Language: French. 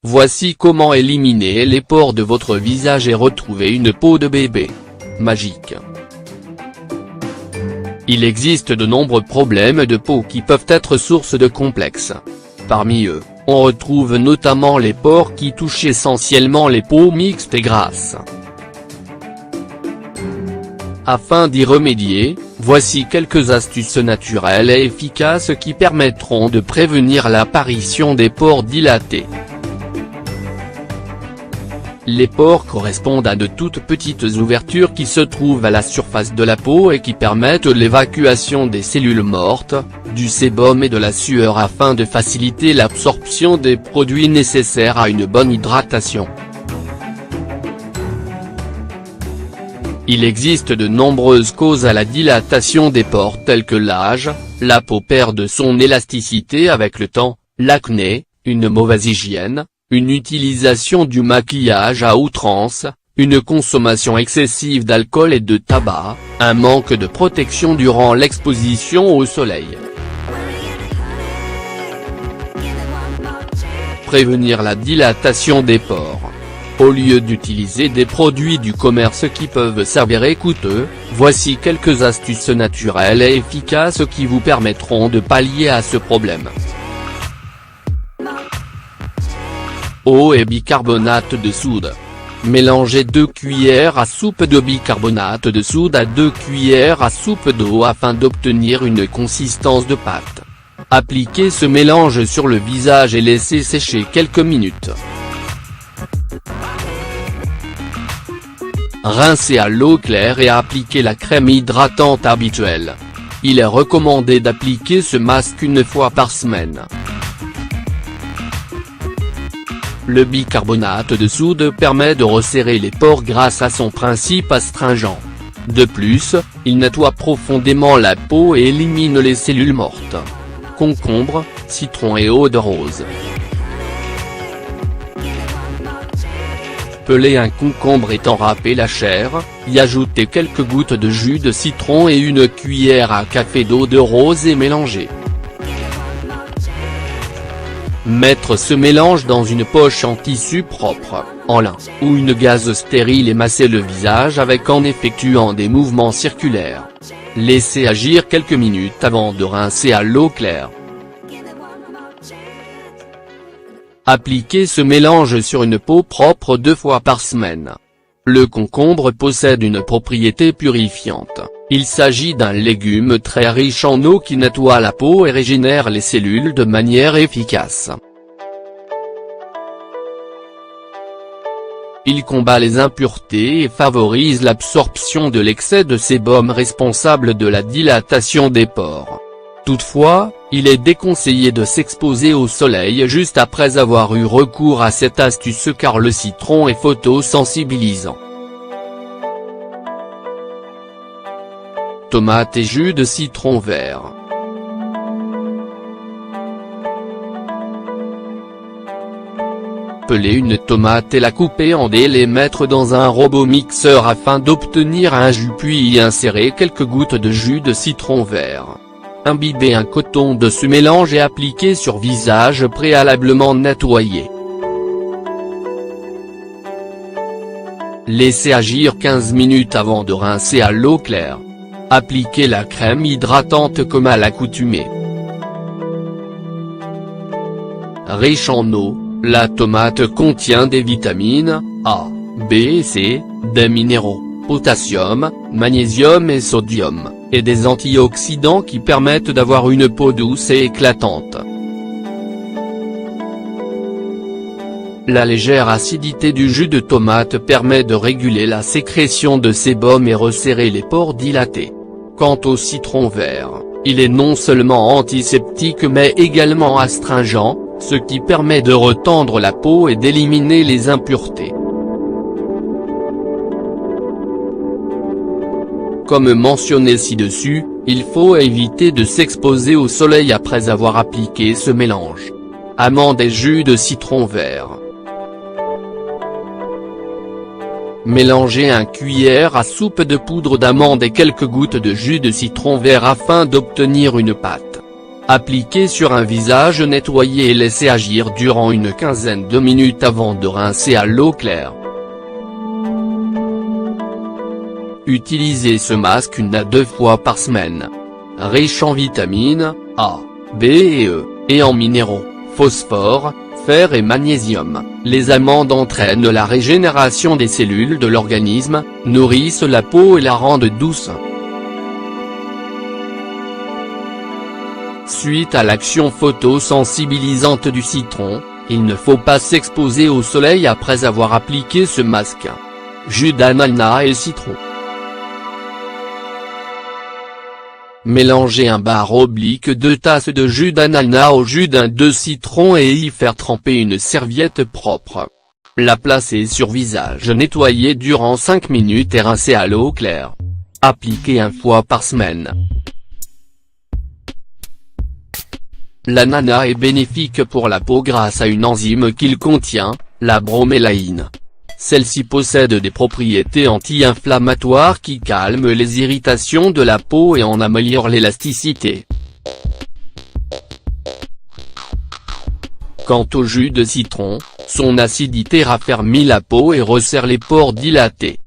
Voici comment éliminer les pores de votre visage et retrouver une peau de bébé. Magique. Il existe de nombreux problèmes de peau qui peuvent être source de complexes. Parmi eux, on retrouve notamment les pores qui touchent essentiellement les peaux mixtes et grasses. Afin d'y remédier, voici quelques astuces naturelles et efficaces qui permettront de prévenir l'apparition des pores dilatés. Les pores correspondent à de toutes petites ouvertures qui se trouvent à la surface de la peau et qui permettent l'évacuation des cellules mortes, du sébum et de la sueur afin de faciliter l'absorption des produits nécessaires à une bonne hydratation. Il existe de nombreuses causes à la dilatation des pores telles que l'âge, la peau perd son élasticité avec le temps, l'acné, une mauvaise hygiène, une utilisation du maquillage à outrance, une consommation excessive d'alcool et de tabac, un manque de protection durant l'exposition au soleil. Prévenir la dilatation des pores. Au lieu d'utiliser des produits du commerce qui peuvent s'avérer coûteux, voici quelques astuces naturelles et efficaces qui vous permettront de pallier à ce problème. Eau et bicarbonate de soude. Mélangez 2 cuillères à soupe de bicarbonate de soude à 2 cuillères à soupe d'eau afin d'obtenir une consistance de pâte. Appliquez ce mélange sur le visage et laissez sécher quelques minutes. Rincez à l'eau claire et appliquez la crème hydratante habituelle. Il est recommandé d'appliquer ce masque une fois par semaine. Le bicarbonate de soude permet de resserrer les pores grâce à son principe astringent. De plus, il nettoie profondément la peau et élimine les cellules mortes. Concombre, citron et eau de rose. Pelez un concombre et en râpez la chair, y ajoutez quelques gouttes de jus de citron et une cuillère à café d'eau de rose et mélangez. Mettre ce mélange dans une poche en tissu propre, en lin, ou une gaze stérile et masser le visage avec en effectuant des mouvements circulaires. Laissez agir quelques minutes avant de rincer à l'eau claire. Appliquez ce mélange sur une peau propre 2 fois par semaine. Le concombre possède une propriété purifiante. Il s'agit d'un légume très riche en eau qui nettoie la peau et régénère les cellules de manière efficace. Il combat les impuretés et favorise l'absorption de l'excès de sébum responsable de la dilatation des pores. Toutefois, il est déconseillé de s'exposer au soleil juste après avoir eu recours à cette astuce car le citron est photosensibilisant. Tomates et jus de citron vert. Peler une tomate et la couper en dés et les mettre dans un robot mixeur afin d'obtenir un jus puis y insérer quelques gouttes de jus de citron vert. Imbibez un coton de ce mélange et appliquez sur visage préalablement nettoyé. Laissez agir 15 minutes avant de rincer à l'eau claire. Appliquez la crème hydratante comme à l'accoutumée. Riche en eau, la tomate contient des vitamines A, B et C, des minéraux, potassium, magnésium et sodium, et des antioxydants qui permettent d'avoir une peau douce et éclatante. La légère acidité du jus de tomate permet de réguler la sécrétion de sébum et resserrer les pores dilatés. Quant au citron vert, il est non seulement antiseptique mais également astringent, ce qui permet de retendre la peau et d'éliminer les impuretés. Comme mentionné ci-dessus, il faut éviter de s'exposer au soleil après avoir appliqué ce mélange. Amandes et jus de citron vert. Mélangez 1 cuillère à soupe de poudre d'amande et quelques gouttes de jus de citron vert afin d'obtenir une pâte. Appliquer sur un visage nettoyé et laisser agir durant une quinzaine de minutes avant de rincer à l'eau claire. Utilisez ce masque 1 à 2 fois par semaine. Riche en vitamines A, B et E, et en minéraux, phosphore, fer et magnésium, les amandes entraînent la régénération des cellules de l'organisme, nourrissent la peau et la rendent douce. Suite à l'action photosensibilisante du citron, il ne faut pas s'exposer au soleil après avoir appliqué ce masque. Jus d'ananas et citron. Mélangez un bar oblique 2 tasses de jus d'ananas au jus de citron et y faire tremper une serviette propre. La placer sur visage nettoyé durant 5 minutes et rincer à l'eau claire. Appliquer 1 fois par semaine. L'ananas est bénéfique pour la peau grâce à une enzyme qu'il contient, la bromélaïne. Celle-ci possède des propriétés anti-inflammatoires qui calment les irritations de la peau et en améliorent l'élasticité. Quant au jus de citron, son acidité raffermit la peau et resserre les pores dilatés.